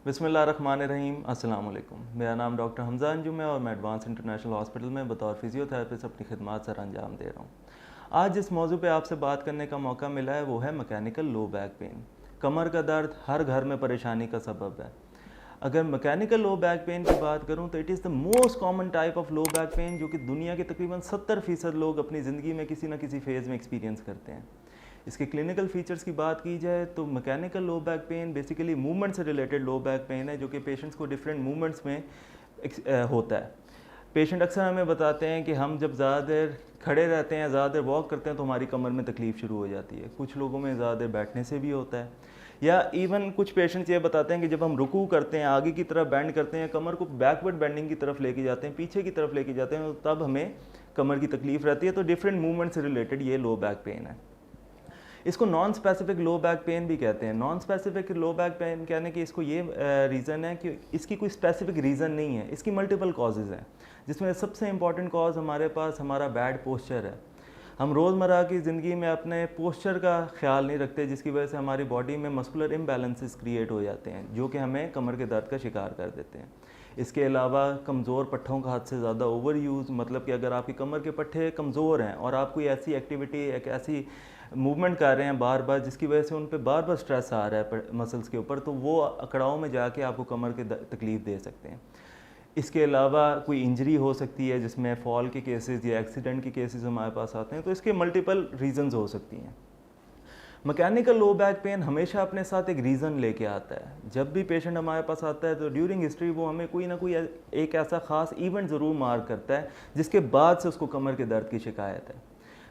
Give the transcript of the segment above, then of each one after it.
बिस्मिल्लाहिर्रहमानिर्रहीम। अस्सलाम वालेकुम। मेरा नाम डॉक्टर हमजा अंजुम है और मैं एडवांस इंटरनेशनल हॉस्पिटल में बतौर फिजियोथेरेपिस्ट अपनी खिदमत सर अंजाम दे रहा हूँ। आज जिस मौजू पे आपसे बात करने का मौका मिला है वो है मैकेनिकल लो बैक पेन। कमर का दर्द हर घर में परेशानी का सबब है। अगर मैकेनिकल लो बैक पेन की बात करूं तो it is the most common type of low back pain जो कि दुनिया के तकरीबन 70% लोग अपनी ज़िंदगी में किसी न किसी फेज़ में एक्सपीरियंस करते हैं। इसके क्लिनिकल फीचर्स की बात की जाए तो mechanical low back pain basically movement से रिलेटेड लो बैक पेन है जो कि पेशेंट्स को डिफरेंट मूवमेंट्स में होता है। पेशेंट अक्सर हमें बताते हैं कि हम जब ज़्यादा देर खड़े रहते हैं, ज़्यादा देर वॉक करते हैं तो हमारी कमर में तकलीफ़ शुरू हो जाती है। कुछ लोगों में ज़्यादा देर बैठने से भी होता है, या इवन कुछ पेशेंट्स ये बताते हैं कि जब हम रुकू करते हैं, आगे की तरफ बेंड करते हैं, कमर को बैकवर्ड बेंडिंग की तरफ लेके जाते हैं, पीछे की तरफ लेके जाते हैं, तो तब हमें कमर की तकलीफ़ रहती है। तो डिफरेंट मूवमेंट से रिलेटेड ये लो बैक पेन है। इसको non specific low back pain भी कहते हैं। Non specific low back pain कहने की इसको ये रीज़न है कि इसकी कोई स्पेसिफिक रीज़न नहीं है, इसकी मल्टीपल कॉजेज़ हैं, जिसमें सबसे इंपॉर्टेंट कॉज हमारे पास हमारा बैड पोस्चर है। हम रोज़मर्रा की ज़िंदगी में अपने पोस्चर का ख्याल नहीं रखते, जिसकी वजह से हमारी बॉडी में मस्कुलर इम्बैलेंसेस क्रिएट हो जाते हैं जो कि हमें कमर के दर्द का शिकार कर देते हैं। इसके अलावा कमज़ोर पट्ठों का हद से ज़्यादा ओवर यूज़, मतलब कि अगर आपकी कमर के पट्ठे कमज़ोर हैं और आप कोई ऐसी एक्टिविटी, एक ऐसी मूवमेंट कर रहे हैं बार बार जिसकी वजह से उन पे बार बार स्ट्रेस आ रहा है मसल्स के ऊपर, तो वो अकड़ाव में जाके आपको कमर के तकलीफ़ दे सकते हैं। इसके अलावा कोई इंजरी हो सकती है जिसमें फॉल के केसेस या एक्सीडेंट के केसेस हमारे पास आते हैं, तो इसके मल्टीपल रीजंस हो सकती हैं। मैकेनिकल लो बैक पेन हमेशा अपने साथ एक रीज़न लेके आता है। जब भी पेशेंट हमारे पास आता है तो ड्यूरिंग हिस्ट्री वो हमें कोई ना कोई एक ऐसा ख़ास इवेंट ज़रूर मार्क करता है जिसके बाद से उसको कमर के दर्द की शिकायत है।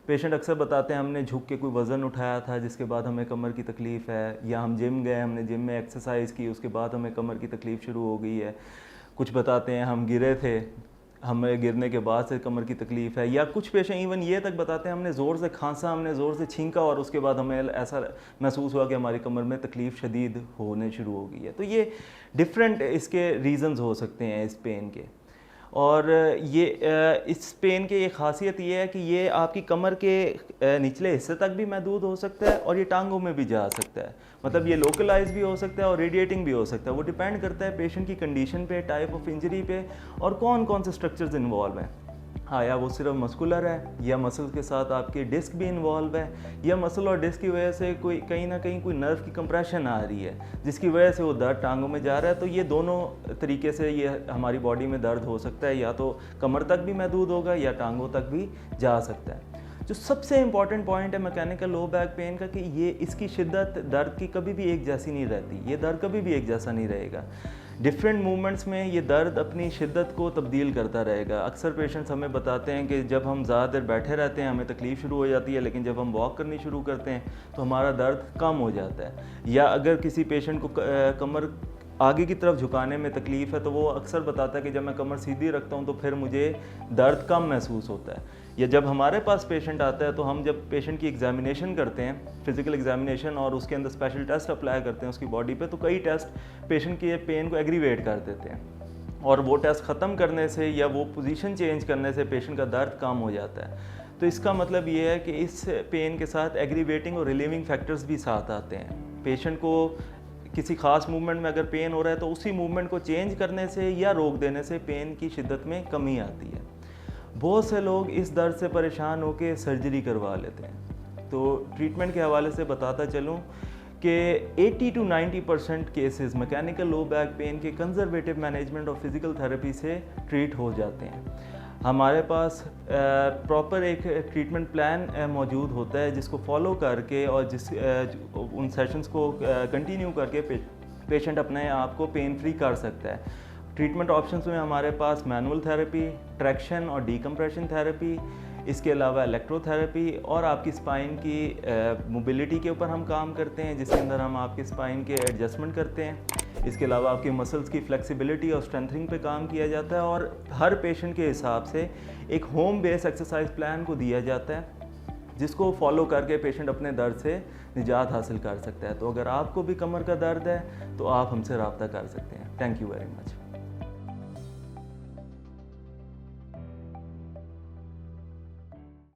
पेशेंट अक्सर बताते हैं हमने झुक के कोई वज़न उठाया था जिसके बाद हमें कमर की तकलीफ़ है, या हम जिम गए, हमने जिम में एक्सरसाइज की, उसके बाद हमें कमर की तकलीफ़ शुरू हो गई है। कुछ बताते हैं हम गिरे थे, हमें गिरने के बाद से कमर की तकलीफ़ है, या कुछ पेशेंट इवन ये तक बताते हैं हमने ज़ोर से खांसा, हमने ज़ोर से छींका और उसके बाद हमें ऐसा महसूस हुआ कि हमारी कमर में तकलीफ़ शदीद होने शुरू हो गई है। तो ये डिफरेंट इसके रीज़न्स हो सकते हैं इस पेन के। और ये इस पेन की एक ख़ासियत ये है कि ये आपकी कमर के निचले हिस्से तक भी महदूद हो सकता है और ये टांगों में भी जा सकता है। मतलब ये लोकलाइज भी हो सकता है और रेडिएटिंग भी हो सकता है। वो डिपेंड करता है पेशेंट की कंडीशन पे, टाइप ऑफ इंजरी पे और कौन कौन से स्ट्रक्चर्स इन्वॉल्व हैं। हाँ, या वो सिर्फ मस्कुलर है, या मसल के साथ आपके डिस्क भी इन्वॉल्व है, या मसल और डिस्क की वजह से कोई कहीं ना कहीं कोई नर्व की कंप्रेशन आ रही है जिसकी वजह से वो दर्द टांगों में जा रहा है। तो ये दोनों तरीके से ये हमारी बॉडी में दर्द हो सकता है, या तो कमर तक भी महदूद होगा या टांगों तक भी जा सकता है। जो सबसे इंपॉर्टेंट पॉइंट है मैकेनिकल लो बैक पेन का कि ये इसकी शिद्दत दर्द की कभी भी एक जैसी नहीं रहती। ये दर्द कभी भी एक जैसा नहीं रहेगा। डिफरेंट मूवमेंट्स में ये दर्द अपनी शिद्दत को तब्दील करता रहेगा। अक्सर पेशेंट्स हमें बताते हैं कि जब हम ज़्यादा देर बैठे रहते हैं हमें तकलीफ़ शुरू हो जाती है, लेकिन जब हम वॉक करनी शुरू करते हैं तो हमारा दर्द कम हो जाता है। या अगर किसी पेशेंट को कमर आगे की तरफ झुकाने में तकलीफ़ है तो वो अक्सर बताता है कि जब मैं कमर सीधी रखता हूँ तो फिर मुझे दर्द कम महसूस होता है। या जब हमारे पास पेशेंट आता है तो हम जब पेशेंट की एग्जामिनेशन करते हैं, फिजिकल एग्जामिनेशन, और उसके अंदर स्पेशल टेस्ट अप्लाई करते हैं उसकी बॉडी पे, तो कई टेस्ट पेशेंट की पेन को एग्रीवेट कर देते हैं और वो टेस्ट ख़त्म करने से या वो पोजीशन चेंज करने से पेशेंट का दर्द कम हो जाता है। तो इसका मतलब ये है कि इस पेन के साथ एग्रीवेटिंग और रिलीविंग फैक्टर्स भी साथ आते हैं। पेशेंट को किसी ख़ास मूवमेंट में अगर पेन हो रहा है तो उसी मूवमेंट को चेंज करने से या रोक देने से पेन की शिद्दत में कमी आती है। बहुत से लोग इस दर्द से परेशान होकर सर्जरी करवा लेते हैं। तो ट्रीटमेंट के हवाले से बताता चलूँ कि 80 to 90% cases mechanical low back pain के कंजर्वेटिव मैनेजमेंट और फिज़िकल थेरेपी से ट्रीट हो जाते हैं। हमारे पास प्रॉपर एक ट्रीटमेंट प्लान मौजूद होता है जिसको फॉलो करके और उन सेशंस को कंटिन्यू करके पेशेंट अपने आप को पेन फ्री कर सकता है। ट्रीटमेंट ऑप्शंस में हमारे पास मैनुअल थेरेपी, ट्रैक्शन और डीकम्प्रेशन थेरेपी, इसके अलावा इलेक्ट्रोथेरेपी, और आपकी स्पाइन की मोबिलिटी के ऊपर हम काम करते हैं जिसके अंदर हम आपके स्पाइन के एडजस्टमेंट करते हैं। इसके अलावा आपकी मसल्स की फ्लेक्सिबिलिटी और स्ट्रेंथनिंग पे काम किया जाता है, और हर पेशेंट के हिसाब से एक होम बेस्ड एक्सरसाइज प्लान को दिया जाता है जिसको फॉलो करके पेशेंट अपने दर्द से निजात हासिल कर सकता है। तो अगर आपको भी कमर का दर्द है तो आप हमसे रब्ता कर सकते हैं। Thank you very much.